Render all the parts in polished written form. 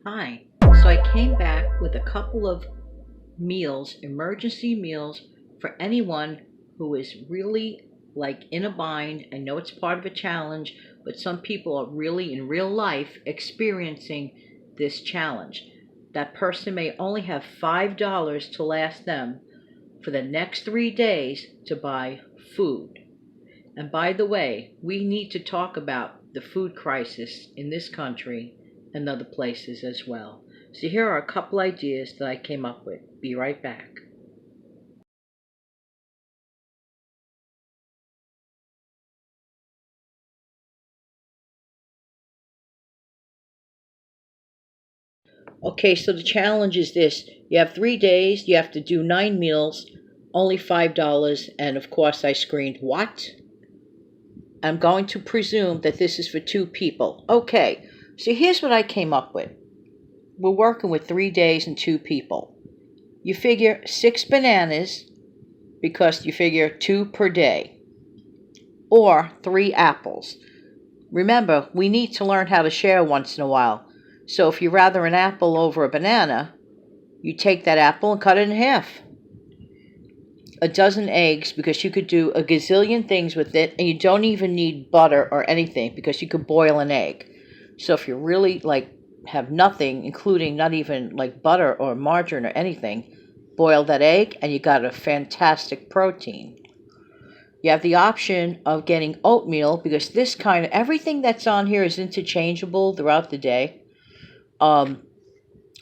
Hi. So I came back with a couple of meals, emergency meals for anyone who is really like in a bind. I know it's part of a challenge, but some people are really in real life experiencing this challenge. That person may only have $5 to last them for the next 3 days to buy food. And by the way, we need to talk about the food crisis in this country and other places as well. So here are a couple ideas that I came up with. Be right back. Okay, so the challenge is this. You have 3 days, you have to do 9 meals, only $5, and of course I screened what? I'm going to presume that this is for two people. Okay, so here's what I came up with. We're working with 3 days and two people. You figure 6 bananas because you figure two per day, or 3 apples. Remember, we need to learn how to share once in a while. So if you'd rather an apple over a banana, you take that apple and cut it in half. A dozen eggs because you could do a gazillion things with it, and you don't even need butter or anything because you could boil an egg. So if you really like have nothing, including not even like butter or margarine or anything, boil that egg and you got a fantastic protein. You have the option of getting oatmeal because this kind of everything that's on here is interchangeable throughout the day. Um,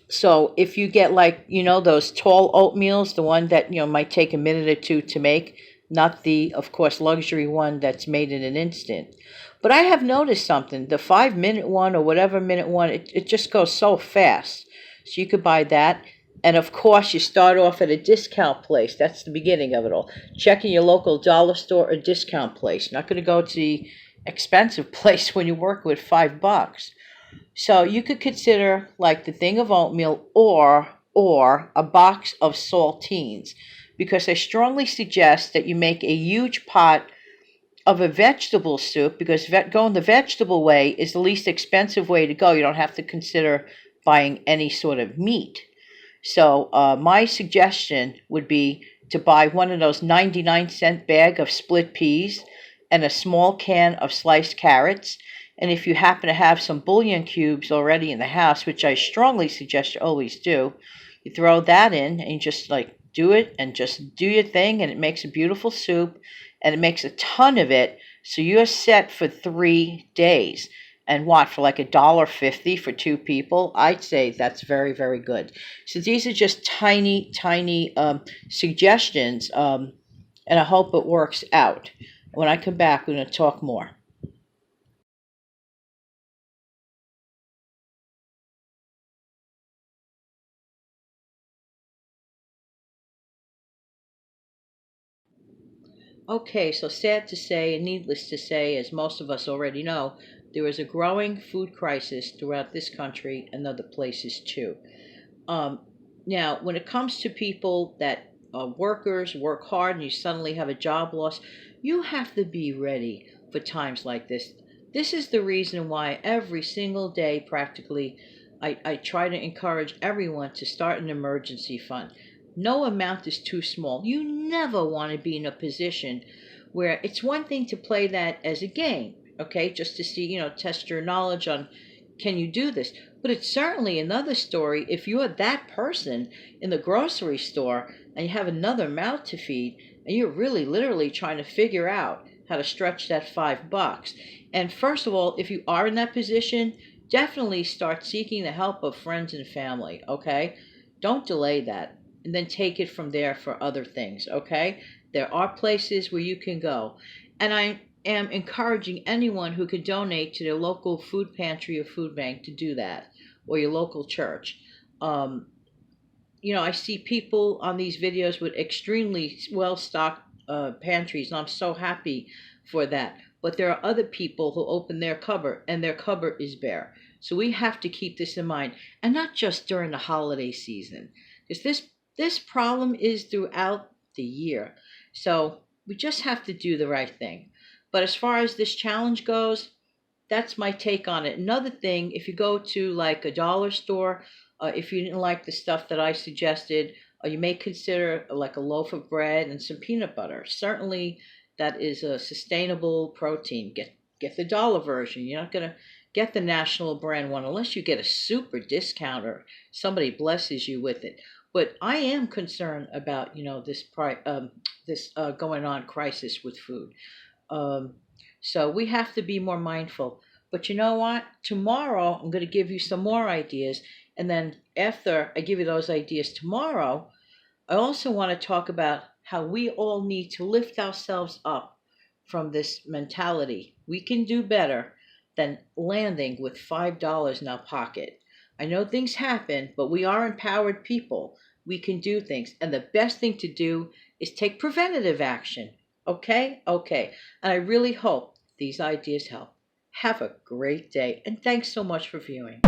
so if you get like, those tall oatmeals, the one that, might take a minute or two to make, not the, of course, luxury one that's made in an instant. But I have noticed something. The 5 minute one or whatever minute one, it just goes so fast. So you could buy that. And of course, you start off at a discount place. That's the beginning of it all. Checking your local dollar store or discount place. Not going to go to the expensive place when you work with $5. So you could consider like the thing of oatmeal or a box of saltines because I strongly suggest that you make a huge pot of a vegetable soup because going the vegetable way is the least expensive way to go. You don't have to consider buying any sort of meat. So my suggestion would be to buy one of those 99-cent bag of split peas and a small can of sliced carrots. And if you happen to have some bouillon cubes already in the house, which I strongly suggest you always do, you throw that in and you just like do it and just do your thing, and it makes a beautiful soup and it makes a ton of it. So you're set for 3 days. And what, for like $1.50 for two people? I'd say that's very, very good. So these are just tiny, tiny suggestions, and I hope it works out. When I come back, we're going to talk more. Okay, so sad to say and needless to say, as most of us already know, there is a growing food crisis throughout this country and other places too. Um, Now, when it comes to people that are workers, work hard, and you suddenly have a job loss, you have to be ready for times like this. This is the reason why every single day, practically, I try to encourage everyone to start an emergency fund. No amount is too small. You never want to be in a position where it's one thing to play that as a game, okay, just to see, test your knowledge on can you do this? But it's certainly another story if you're that person in the grocery store and you have another mouth to feed and you're really literally trying to figure out how to stretch that $5. And first of all, if you are in that position, definitely start seeking the help of friends and family, okay? Don't delay that. And then take it from there for other things, okay? There are places where you can go. And I am encouraging anyone who could donate to their local food pantry or food bank to do that, or your local church. Um, I see people on these videos with extremely well stocked pantries, and I'm so happy for that. But there are other people who open their cupboard and their cupboard is bare. So we have to keep this in mind, and not just during the holiday season, because this problem is throughout the year. So we just have to do the right thing. But as far as this challenge goes, that's my take on it. Another thing, if you go to like a dollar store, if you didn't like the stuff that I suggested, you may consider like a loaf of bread and some peanut butter. Certainly, that is a sustainable protein. Get the dollar version. You're not gonna get the national brand one unless you get a super discount or somebody blesses you with it. But I am concerned about this going on crisis with food. Um, so we have to be more mindful. But you know what? Tomorrow I'm going to give you some more ideas. And then after I give you those ideas tomorrow, I also want to talk about how we all need to lift ourselves up from this mentality. We can do better than landing with $5 in our pocket. I know things happen, but we are empowered people. We can do things. And the best thing to do is take preventative action. Okay? Okay. And I really hope these ideas help. Have a great day, and thanks so much for viewing.